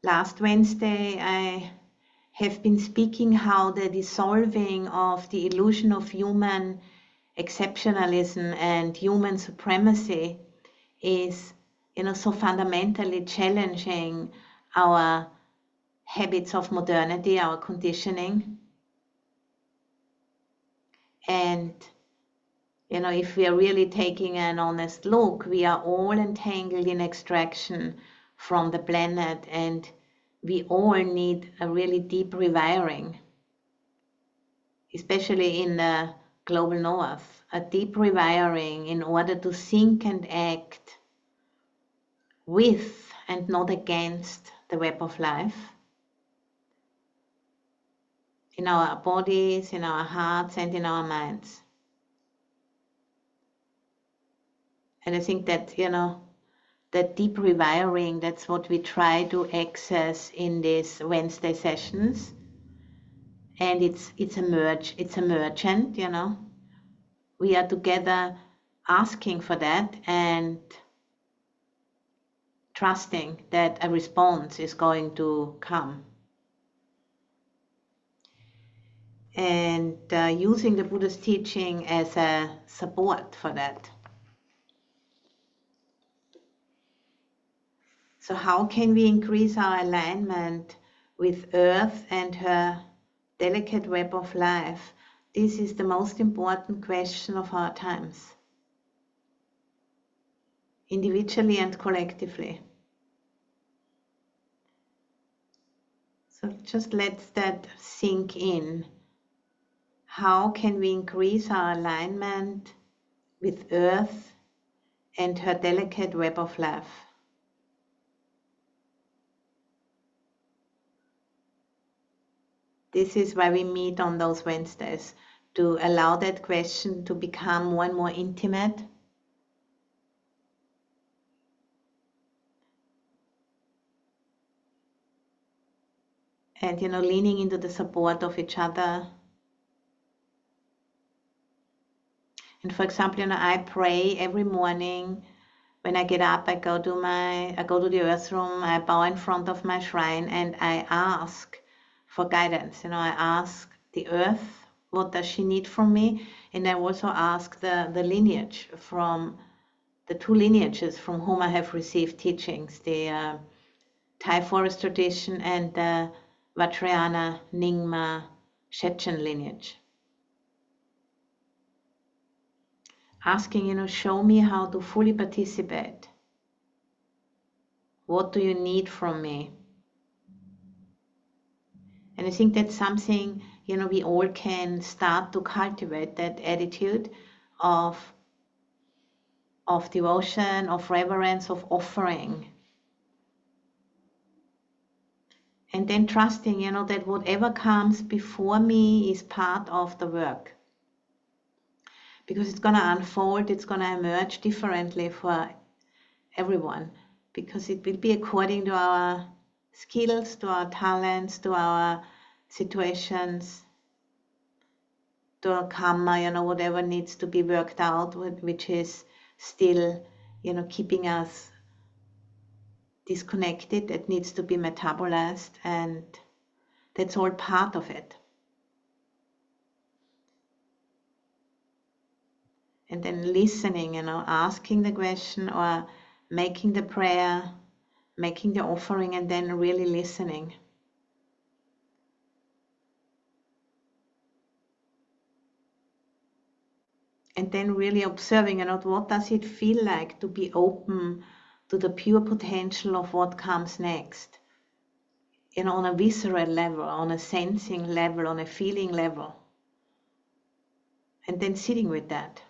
last Wednesday I have been speaking how the dissolving of the illusion of human exceptionalism and human supremacy is, so fundamentally challenging our habits of modernity, our conditioning. And, if we are really taking an honest look, we are all entangled in extraction from the planet, and we all need a really deep rewiring, especially in the global north, a deep rewiring in order to think and act with and not against the web of life, in our bodies, in our hearts, and in our minds. And I think that, that deep rewiring, that's what we try to access in these Wednesday sessions. And it's emergent, We are together asking for that and trusting that a response is going to come. And using the Buddha's teaching as a support for that. So how can we increase our alignment with Earth and her delicate web of life? This is the most important question of our times, individually and collectively. So just let that sink in. How can we increase our alignment with Earth and her delicate web of life? This is why we meet on those Wednesdays, to allow that question to become more and more intimate. And, leaning into the support of each other. And for example, I pray every morning. When I get up, I go to the Earth Room, I bow in front of my shrine, and I ask for guidance. I ask the Earth, what does she need from me? And I also ask the lineage, from the two lineages from whom I have received teachings, the Thai forest tradition and the Vajrayana, Nyingma, Shechen lineage. Asking, show me how to fully participate. What do you need from me? And I think that's something, we all can start to cultivate, that attitude of devotion, of reverence, of offering. And then trusting, that whatever comes before me is part of the work. Because it's going to unfold, it's going to emerge differently for everyone. Because it will be according to our skills, to our talents, to our situations, to our karma, whatever needs to be worked out, which is still, keeping us disconnected, that needs to be metabolized, and that's all part of it. And then listening, asking the question or making the prayer, making the offering, and then really listening. And then really observing, what does it feel like to be open to the pure potential of what comes next? On a visceral level, on a sensing level, on a feeling level. And then sitting with that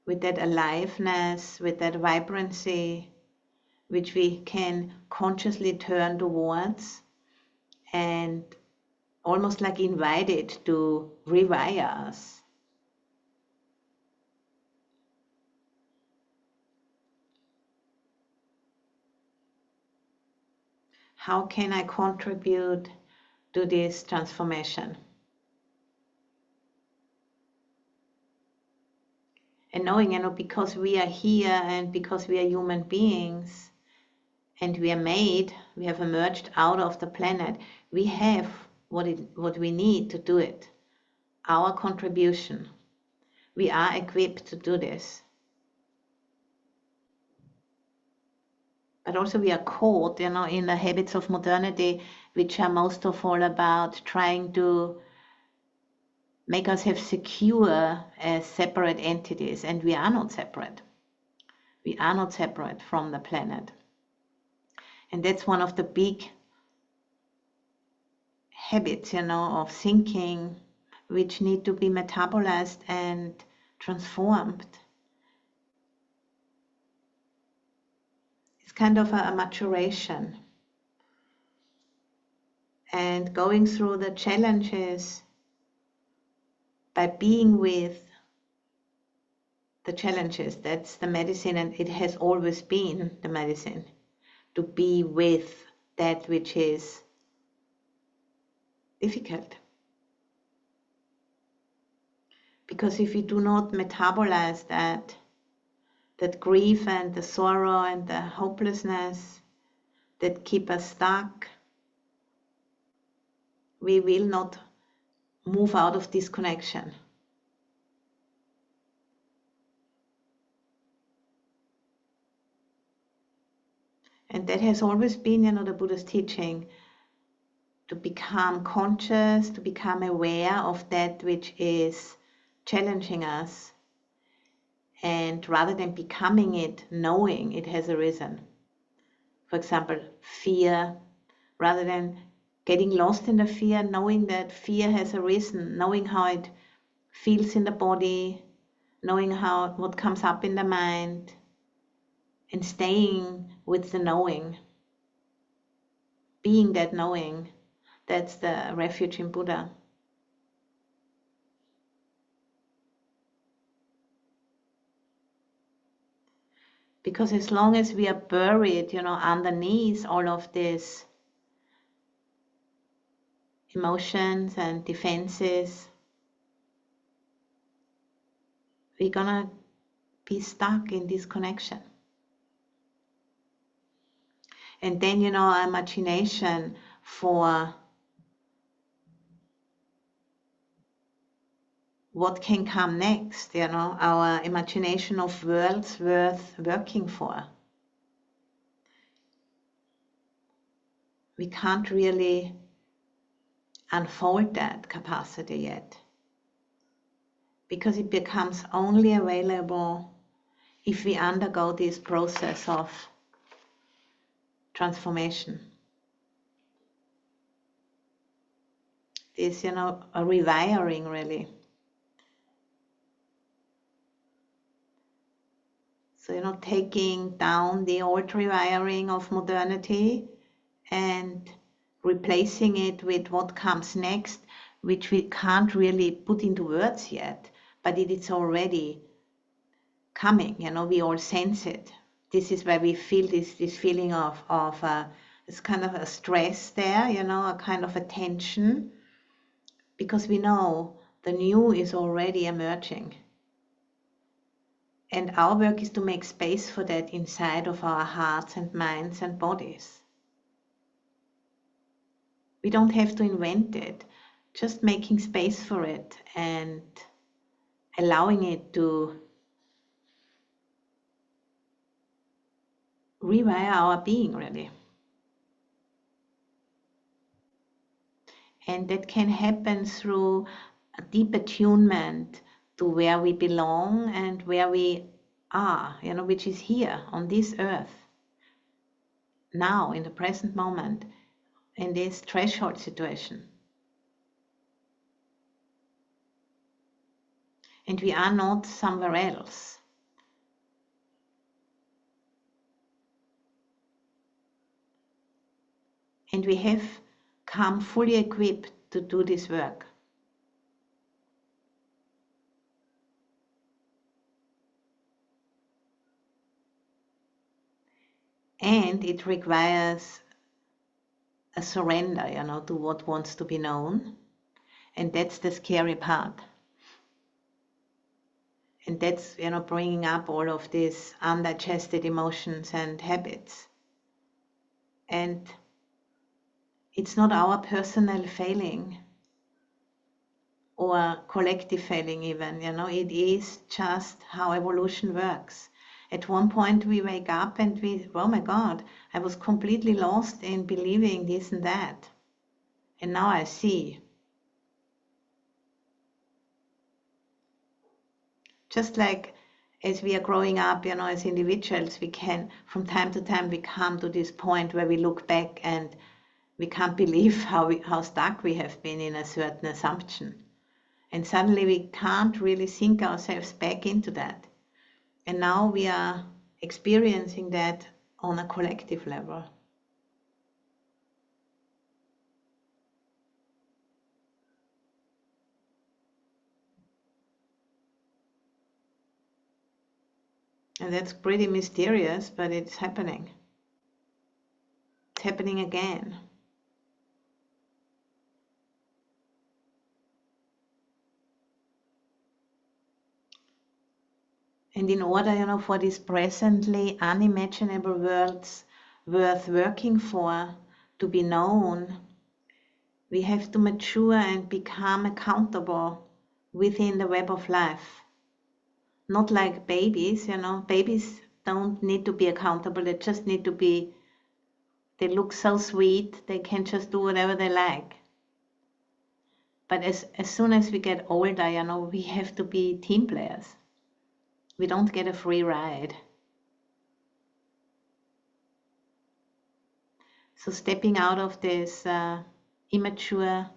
aliveness, with that vibrancy, which we can consciously turn towards and almost like invite it to rewire us. How can I contribute to this transformation? And knowing, because we are here and because we are human beings, And we have emerged out of the planet. We have what we need to do it. Our contribution. We are equipped to do this. But also we are caught, in the habits of modernity, which are most of all about trying to make us have secure as separate entities, and we are not separate. We are not separate from the planet. And that's one of the big habits, of thinking, which need to be metabolized and transformed. It's kind of a maturation. And going through the challenges by being with the challenges, that's the medicine, and it has always been the medicine, to be with that which is difficult. Because if we do not metabolize that grief and the sorrow and the hopelessness that keep us stuck, we will not move out of this connection. And that has always been, the Buddha's teaching, to become conscious, to become aware of that which is challenging us, and rather than becoming it, knowing it has arisen. For example, fear, rather than getting lost in the fear, knowing that fear has arisen, knowing how it feels in the body, knowing what comes up in the mind, and staying with the knowing, being that knowing. That's the refuge in Buddha. Because as long as we are buried, underneath all of these emotions and defenses, we're gonna be stuck in this connection. And then, our imagination for what can come next, our imagination of worlds worth working for. We can't really unfold that capacity yet, because it becomes only available if we undergo this process of transformation. This, a rewiring, really. So, taking down the old rewiring of modernity and replacing it with what comes next, which we can't really put into words yet, but it is already coming. We all sense it. This is where we feel this feeling of it's kind of a stress there, a kind of a tension, because we know the new is already emerging. And our work is to make space for that inside of our hearts and minds and bodies. We don't have to invent it, just making space for it and allowing it to rewire our being, really. And that can happen through a deep attunement to where we belong and where we are, which is here on this earth, now, in the present moment, in this threshold situation. And we are not somewhere else. And we have come fully equipped to do this work. And it requires a surrender, to what wants to be known. And that's the scary part. And that's, bringing up all of these undigested emotions and habits. And it's not our personal failing or collective failing even, it is just how evolution works. At one point we wake up and oh my God, I was completely lost in believing this and that. And now I see. Just like as we are growing up, as individuals, we can, from time to time, we come to this point where we look back and we can't believe how stuck we have been in a certain assumption. And suddenly we can't really sink ourselves back into that. And now we are experiencing that on a collective level. And that's pretty mysterious, but it's happening. It's happening again. And in order, for these presently unimaginable worlds worth working for to be known, we have to mature and become accountable within the web of life. Not like babies, babies don't need to be accountable, they just need to be, they look so sweet, they can just do whatever they like. But as soon as we get older, we have to be team players. We don't get a free ride. So stepping out of this immature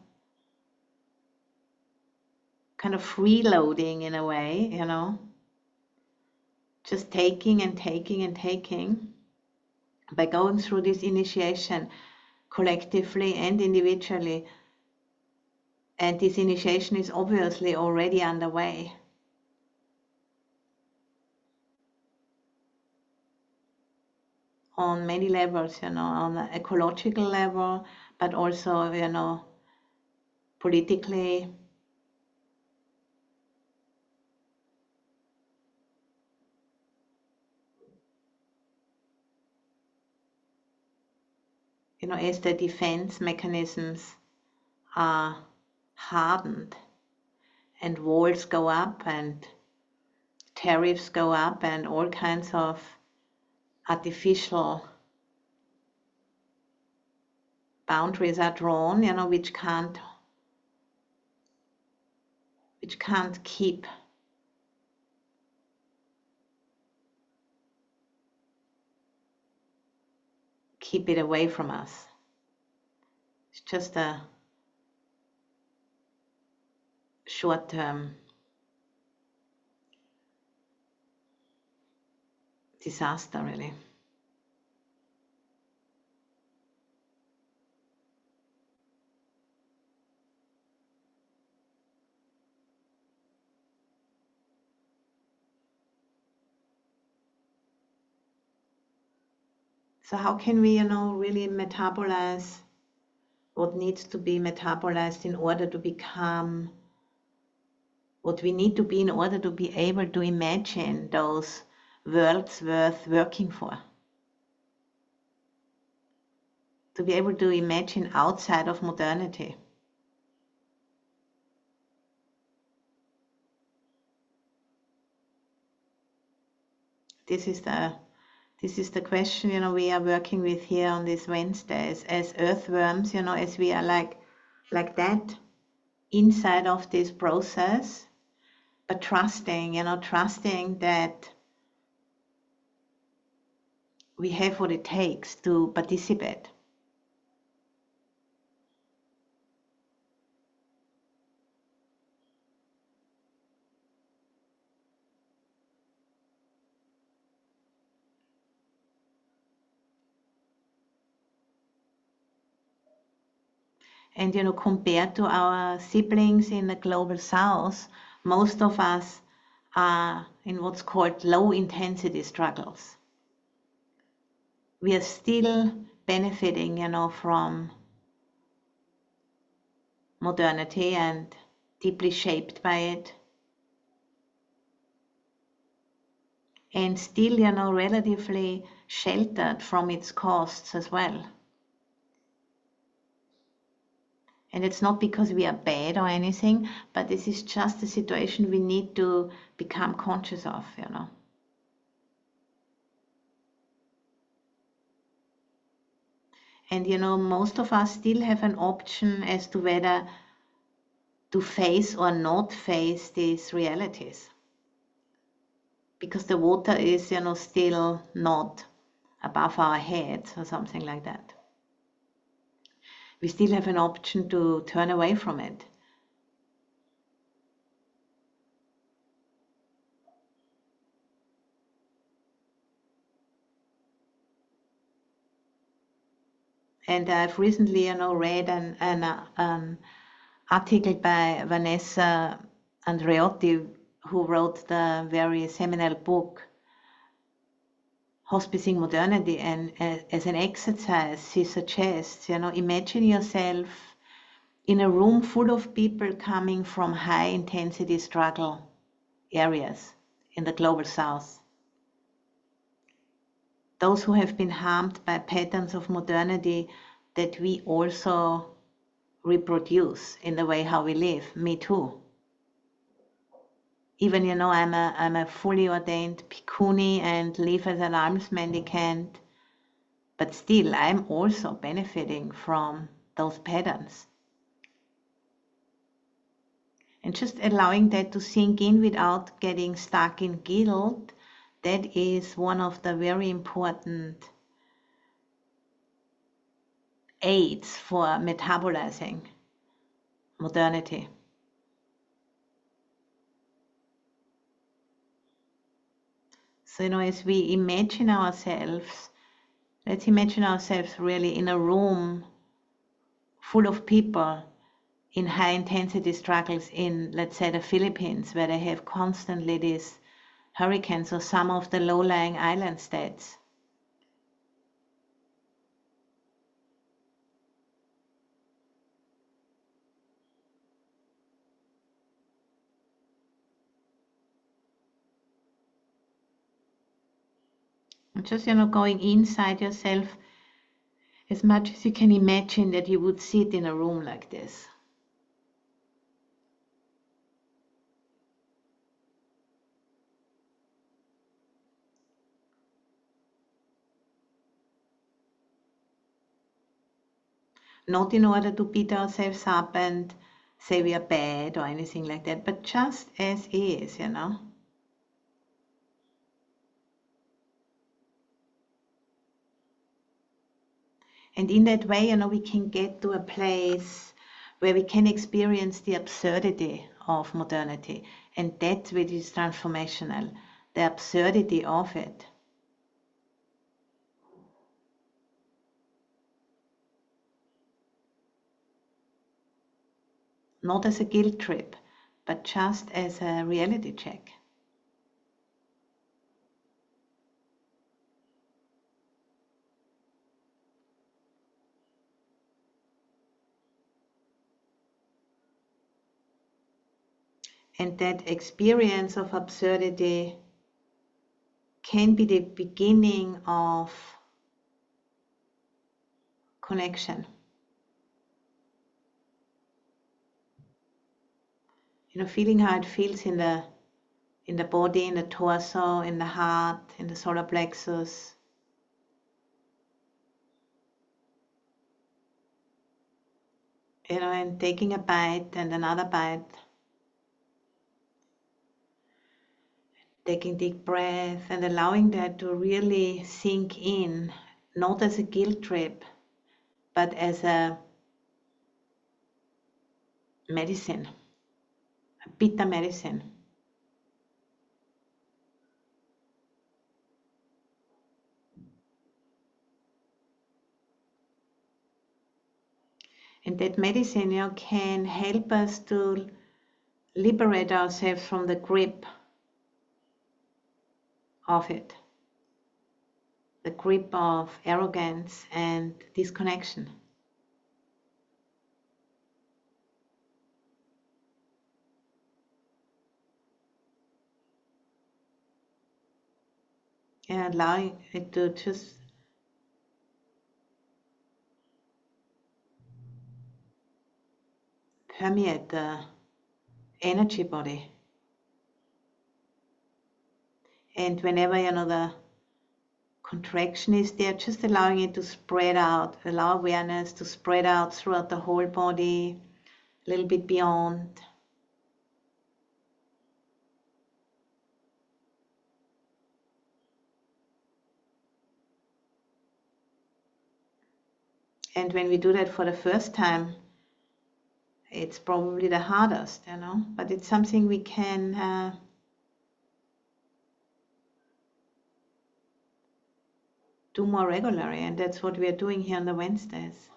kind of freeloading in a way, just taking and taking and taking, by going through this initiation collectively and individually. And this initiation is obviously already underway. On many levels, on an ecological level, but also, politically. As the defense mechanisms are hardened and walls go up and tariffs go up and all kinds of artificial boundaries are drawn, which can't keep it away from us. It's just a short-term disaster, really. So how can we, really metabolize what needs to be metabolized in order to become what we need to be in order to be able to imagine those worlds worth working for? To be able to imagine outside of modernity. This is the question, we are working with here on these Wednesdays as earthworms, as we are like that inside of this process, but trusting that we have what it takes to participate. And compared to our siblings in the global south, most of us are in what's called low intensity struggles. We are still benefiting, from modernity and deeply shaped by it. And still, relatively sheltered from its costs as well. And it's not because we are bad or anything, but this is just a situation we need to become conscious of, you know. And you know, most of us still have an option as to whether to face or not face these realities. Because the water is, you know, still not above our heads or something like that. We still have an option to turn away from it. And I've recently, you know, read an article by Vanessa Andreotti, who wrote the very seminal book Hospicing Modernity, and as an exercise she suggests, you know, imagine yourself in a room full of people coming from high intensity struggle areas in the global south. Those who have been harmed by patterns of modernity that we also reproduce in the way how we live. Me too. Even, you know, I'm a fully ordained bhikkhuni and live as an alms mendicant, but still I'm also benefiting from those patterns. And just allowing that to sink in without getting stuck in guilt, that is one of the very important aids for metabolizing modernity. So, you know, as we imagine ourselves, let's imagine ourselves really in a room full of people in high intensity struggles in, let's say, the Philippines, where they have constantly these hurricanes, or some of the low-lying island states. And just, you know, going inside yourself as much as you can imagine that you would sit in a room like this. Not in order to beat ourselves up and say we are bad or anything like that, but just as is, you know. And in that way, you know, we can get to a place where we can experience the absurdity of modernity. And that's what is transformational, the absurdity of it. Not as a guilt trip, but just as a reality check. And that experience of absurdity can be the beginning of connection. You know, feeling how it feels in the body, in the torso, in the heart, in the solar plexus. You know, and taking a bite and another bite. Taking deep breath and allowing that to really sink in, not as a guilt trip, but as a medicine, a bitter medicine. And that medicine, you know, can help us to liberate ourselves from the grip of it, the grip of arrogance and disconnection. And allowing it to just permeate the energy body. And whenever the contraction is there, just allowing it to spread out, allow awareness to spread out throughout the whole body, a little bit beyond. And when we do that for the first time, it's probably the hardest, but it's something we can do more regularly, and that's what we are doing here on the Wednesdays.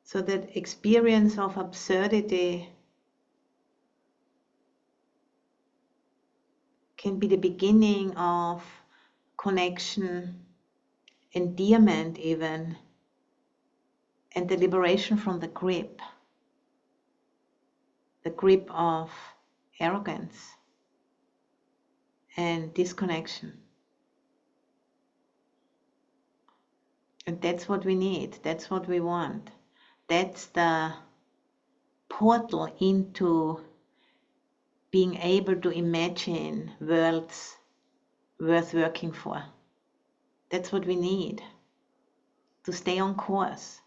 So that experience of absurdity can be the beginning of connection, endearment even, and the liberation from the grip of arrogance and disconnection. And that's what we need, that's what we want. That's the portal into being able to imagine worlds worth working for. That's what we need to stay on course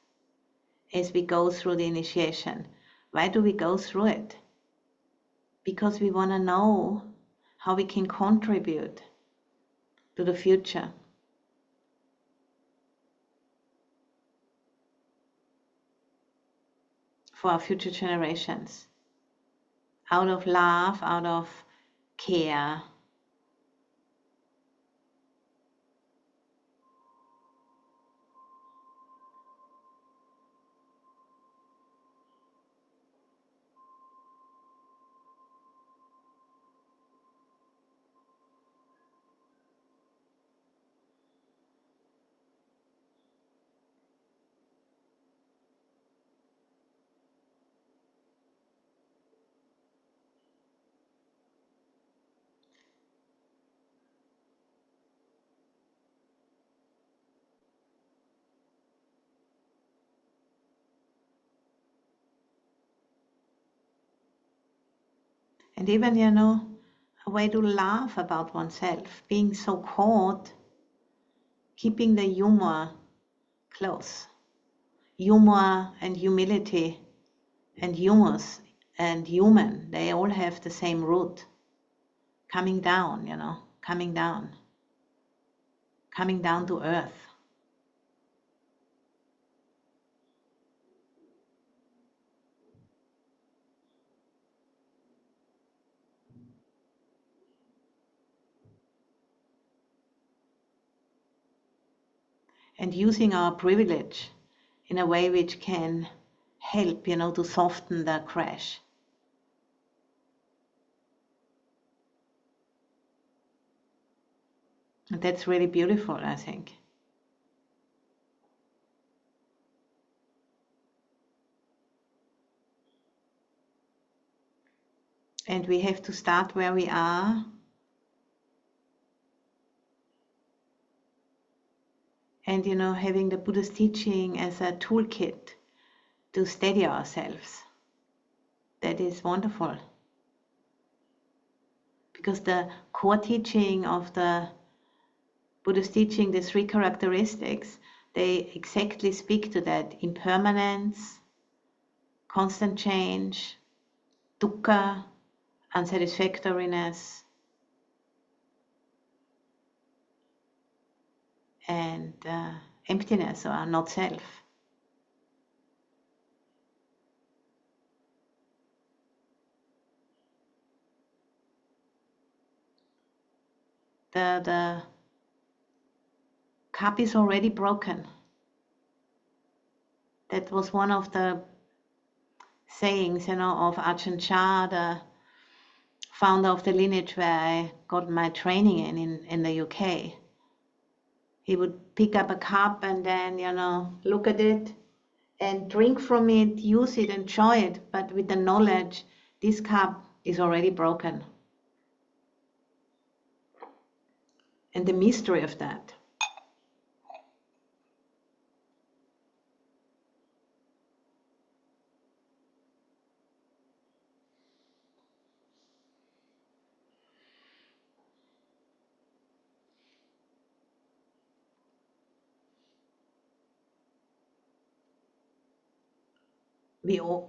as we go through the initiation. Why do we go through it? Because we want to know how we can contribute to the future. For our future generations. Out of love, out of care. And even, a way to laugh about oneself, being so caught, keeping the humor close. Humor and humility and humus and human, they all have the same root. Coming down, coming down to earth. And using our privilege in a way which can help, to soften the crash. And that's really beautiful, I think. And we have to start where we are. And, having the Buddha's teaching as a toolkit to steady ourselves. That is wonderful. Because the core teaching of the Buddha's teaching, the 3 characteristics, they exactly speak to that: impermanence, constant change, dukkha, unsatisfactoriness, and emptiness or not self. The cup is already broken. That was one of the sayings, of Ajahn Chah, the founder of the lineage where I got my training in the UK. He would pick up a cup and then, look at it and drink from it, use it, enjoy it, but with the knowledge this cup is already broken. and the mystery of that.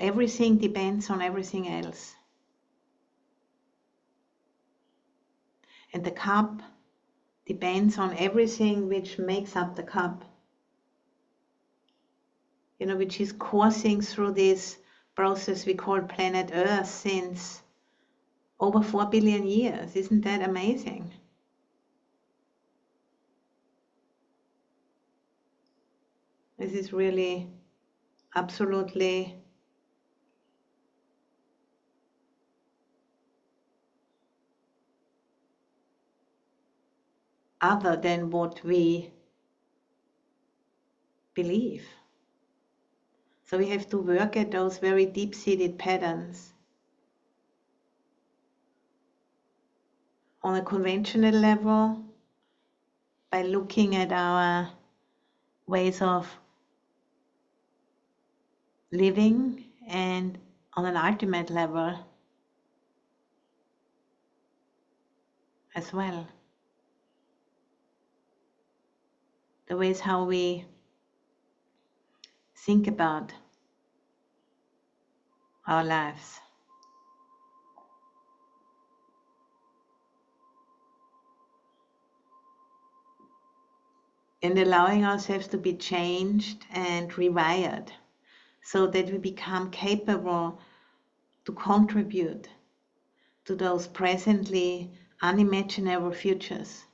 Everything depends on everything else. And the cup depends on everything which makes up the cup. Which is coursing through this process we call planet Earth since over 4 billion years. Isn't that amazing? This is really absolutely other than what we believe. So we have to work at those very deep-seated patterns. On a conventional level, by looking at our ways of living, and on an ultimate level as well. The ways how we think about our lives. And allowing ourselves to be changed and rewired so that we become capable to contribute to those presently unimaginable futures.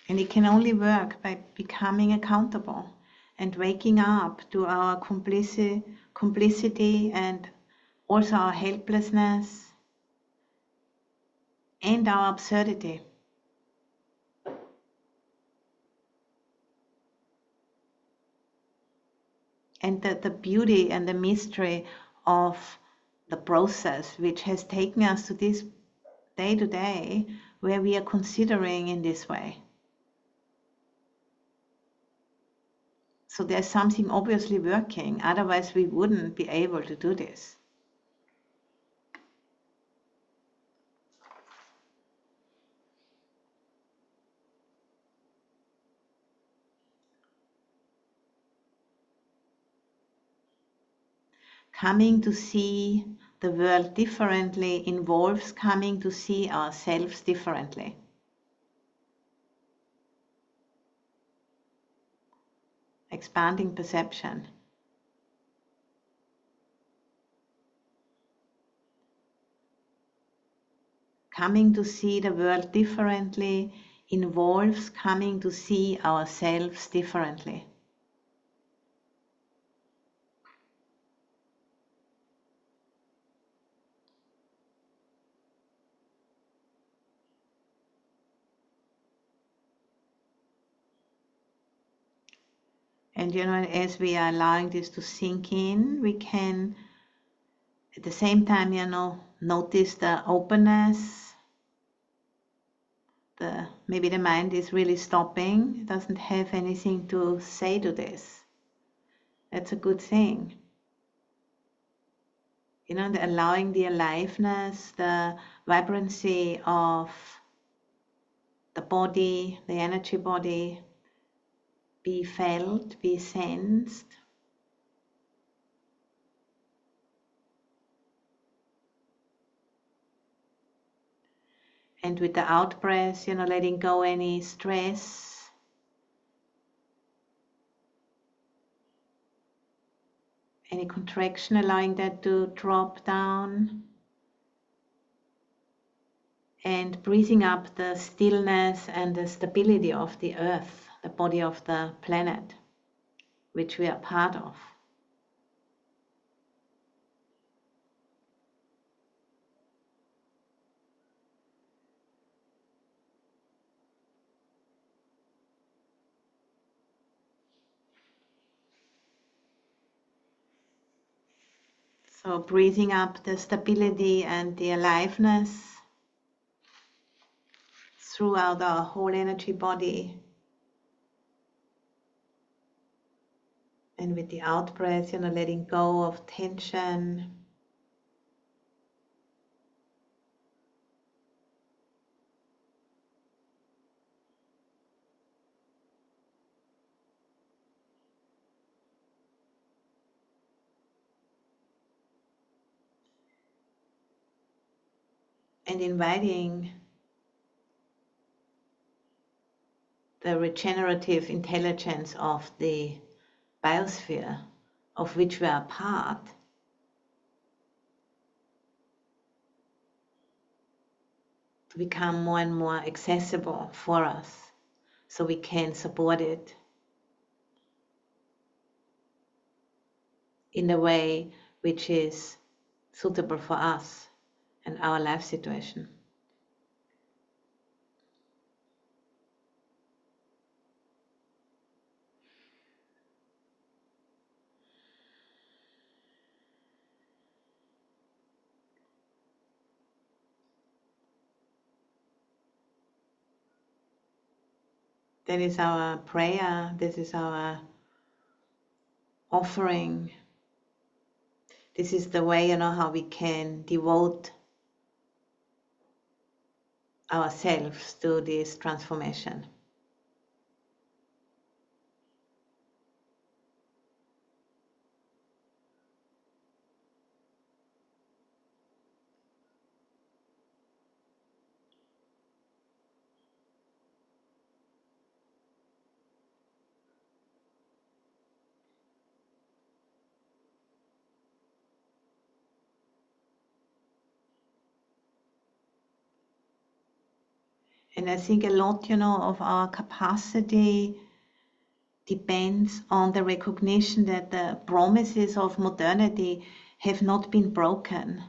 And it can only work by becoming accountable and waking up to our complicity and also our helplessness and our absurdity. And the beauty and the mystery of the process which has taken us to this day to day where we are considering in this way. So there's something obviously working, otherwise we wouldn't be able to do this. Coming to see the world differently involves coming to see ourselves differently. Expanding perception. Coming to see the world differently involves coming to see ourselves differently. And as we are allowing this to sink in, we can at the same time, notice the openness. Maybe the mind is really stopping, it doesn't have anything to say to this. That's a good thing. Allowing the aliveness, the vibrancy of the body, the energy body, be felt, be sensed. And with the out breath, letting go any stress, any contraction, allowing that to drop down. And breathing up the stillness and the stability of the earth, the body of the planet, which we are part of. So breathing up the stability and the aliveness throughout our whole energy body. And with the out breath, letting go of tension. And inviting the regenerative intelligence of the biosphere of which we are part to become more and more accessible for us so we can support it in a way which is suitable for us and our life situation. That is our prayer, this is our offering. This is the way, how we can devote ourselves to this transformation. And I think a lot, of our capacity depends on the recognition that the promises of modernity have not been broken,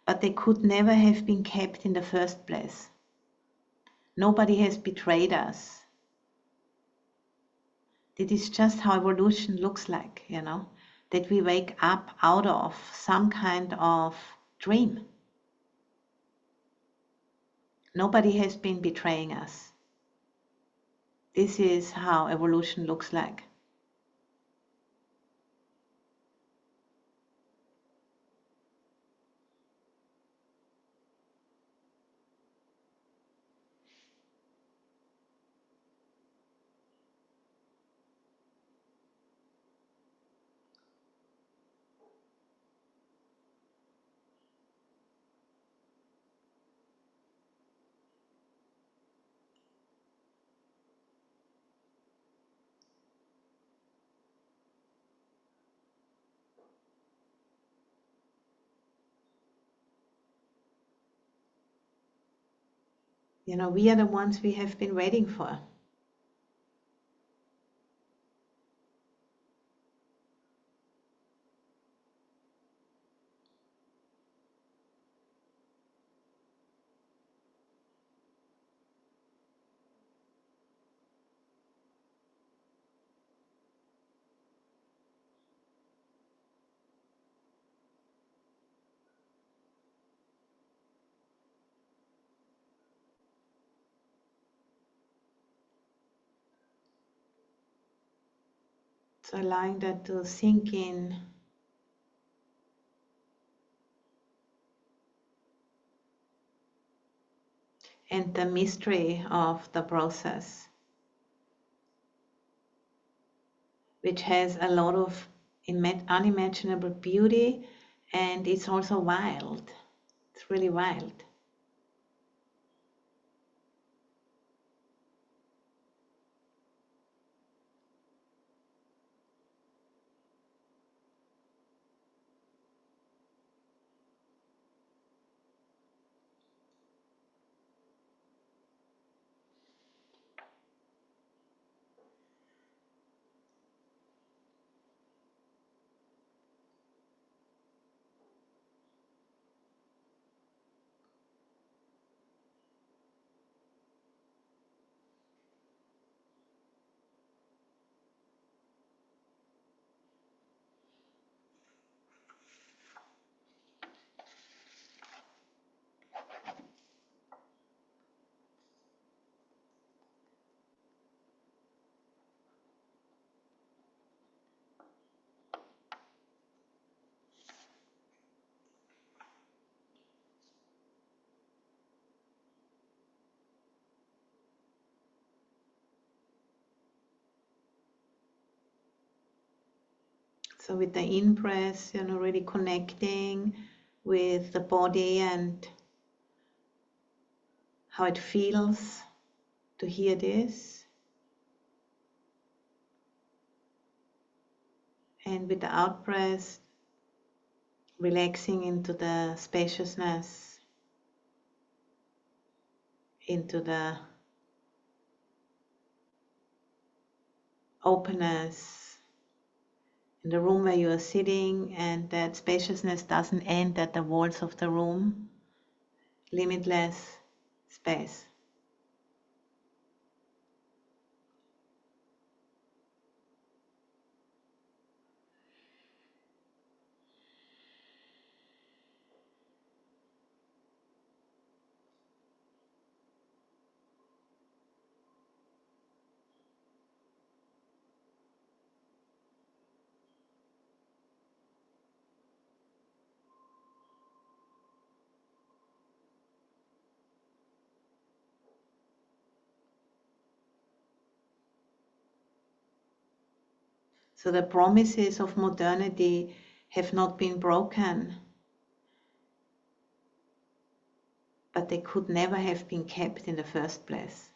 but they could never have been kept in the first place. Nobody has betrayed us. That is just how evolution looks like, that we wake up out of some kind of dream. Nobody has been betraying us. This is how evolution looks like. We are the ones we have been waiting for. So allowing that to sink in. And the mystery of the process, which has a lot of unimaginable beauty, and it's also wild. It's really wild. So with the in-breath, really connecting with the body and how it feels to hear this. And with the out-breath, relaxing into the spaciousness, into the openness in the room where you are sitting, and that spaciousness doesn't end at the walls of the room. Limitless space. So the promises of modernity have not been broken, but they could never have been kept in the first place.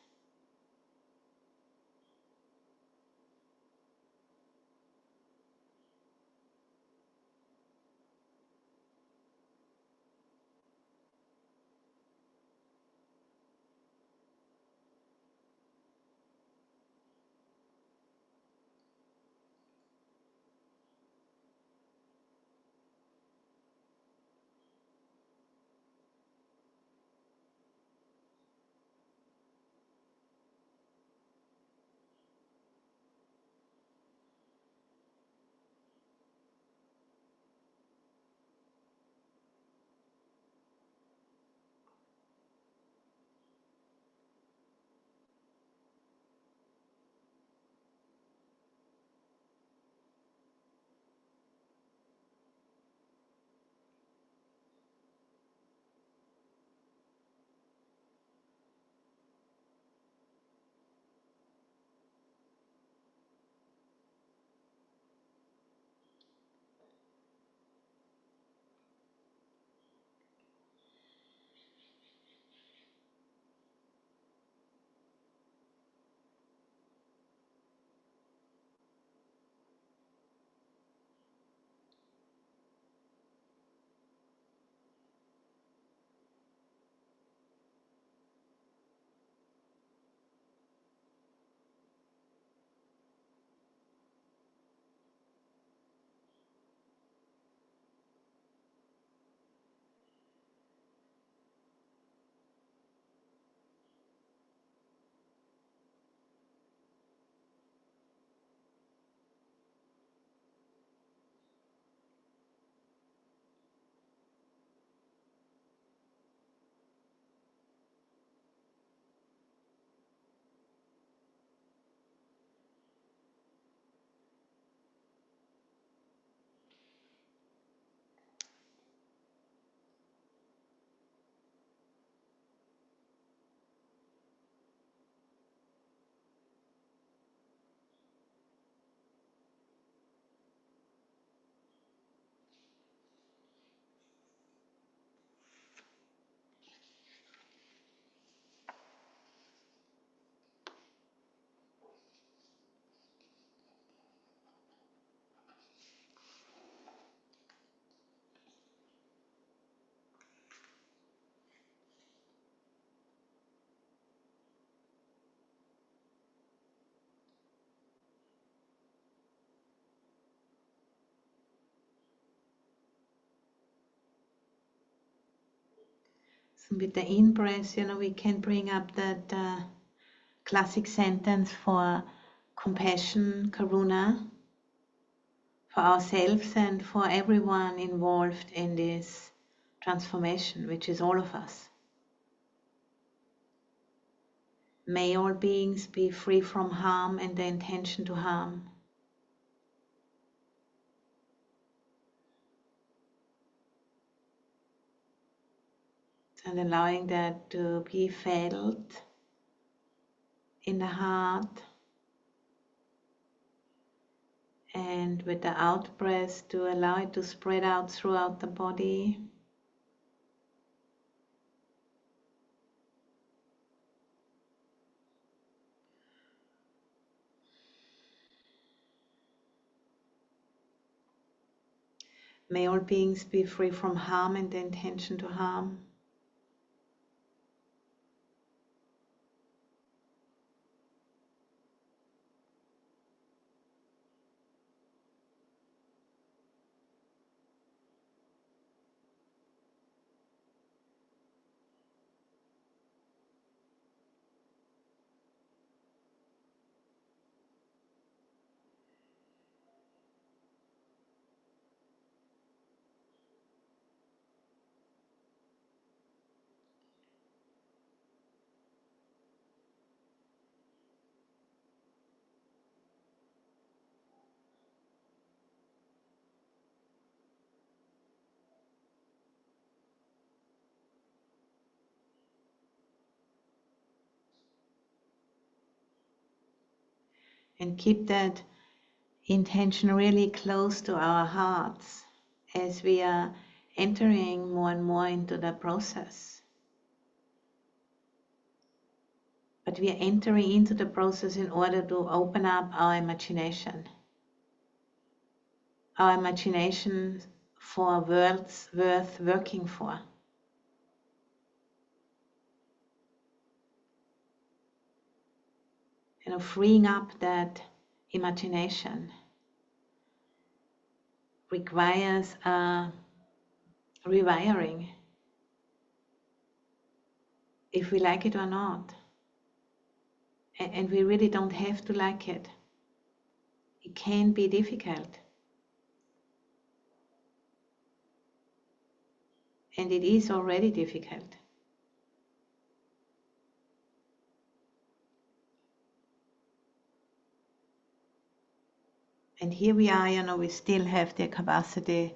So with the in-breath, we can bring up that classic sentence for compassion, karuna, for ourselves and for everyone involved in this transformation, which is all of us. May all beings be free from harm and the intention to harm. And allowing that to be felt in the heart And with the out breath, to allow it to spread out throughout the body. May all beings be free from harm and the intention to harm. And keep that intention really close to our hearts as we are entering more and more into the process. But we are entering into the process in order to open up our imagination. Our imagination for worlds worth working for. Freeing up that imagination requires a rewiring, if we like it or not. And we really don't have to like it. It can be difficult. And it is already difficult. And here we are, we still have the capacity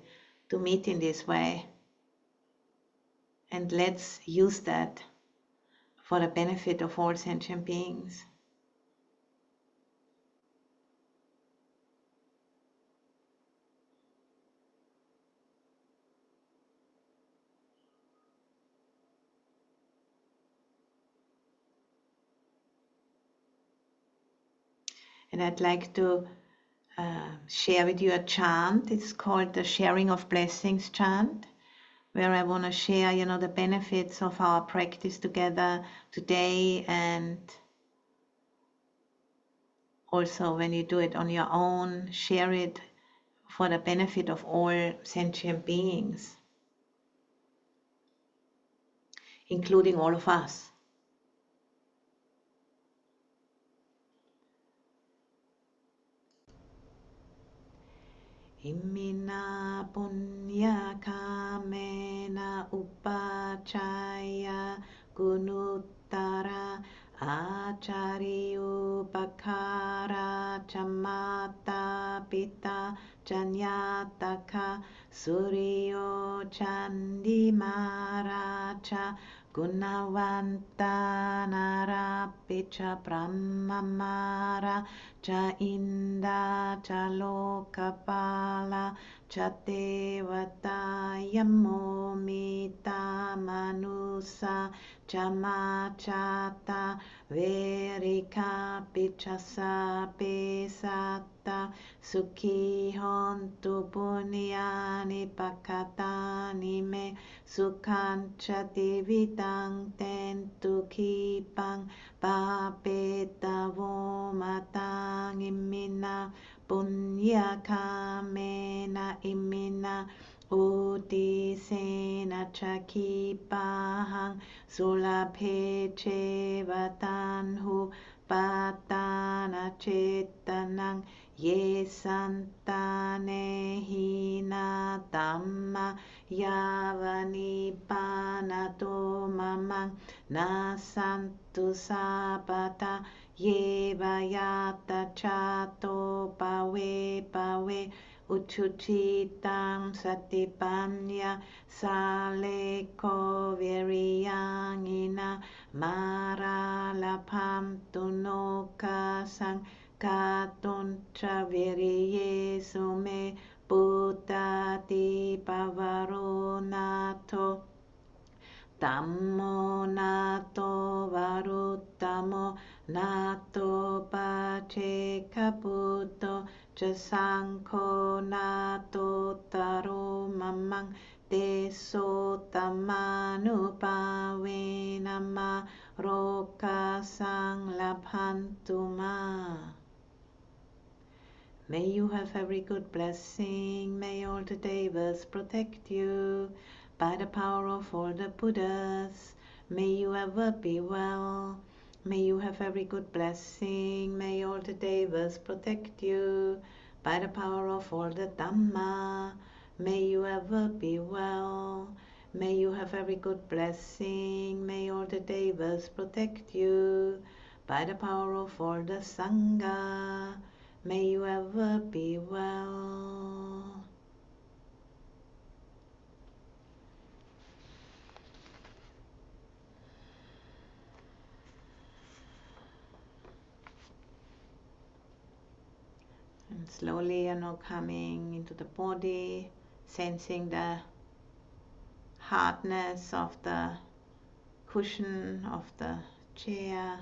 to meet in this way. And let's use that for the benefit of all sentient beings. And I'd like to share with you a chant. It's called the Sharing of Blessings chant, where I want to share, the benefits of our practice together today, and also when you do it on your own, share it for the benefit of all sentient beings, including all of us. Imina punya kamena upachaya gunuttara acari upakara chamata pita janyataka suryo chandi maracha gunavanta narapicha brahmamara cha inda cha lokapala cha devata yamomita manusa cha machata verika pichasa pesata sukhi hontu punyani pakatani me sukhanchati vidang tentu kipang papeta vomatang imina punya kamena imina uti sena chakipahang sulabheche vatanhu patana chetanang ye santane hina dhamma yavani panato mamang nasantu sabata ye vayata chato pawe uchuchitang satipanya saleko viriyangina maralapam tunokasang Katoncha viriye sume Buddhati pavaronato Dhammo nato varuttamo nato paceka buddho jasanko nato taro mamang deso tammanupavenama roka sang labhantuma. May you have every good blessing. May all the devas protect you by the power of all the Buddhas. May you ever be well. May you have every good blessing. May all the devas protect you by the power of all the Dhamma. May you ever be well. May you have every good blessing. May all the devas protect you by the power of all the Sangha. May you ever be well. And slowly you're now coming into the body, sensing the hardness of the cushion of the chair.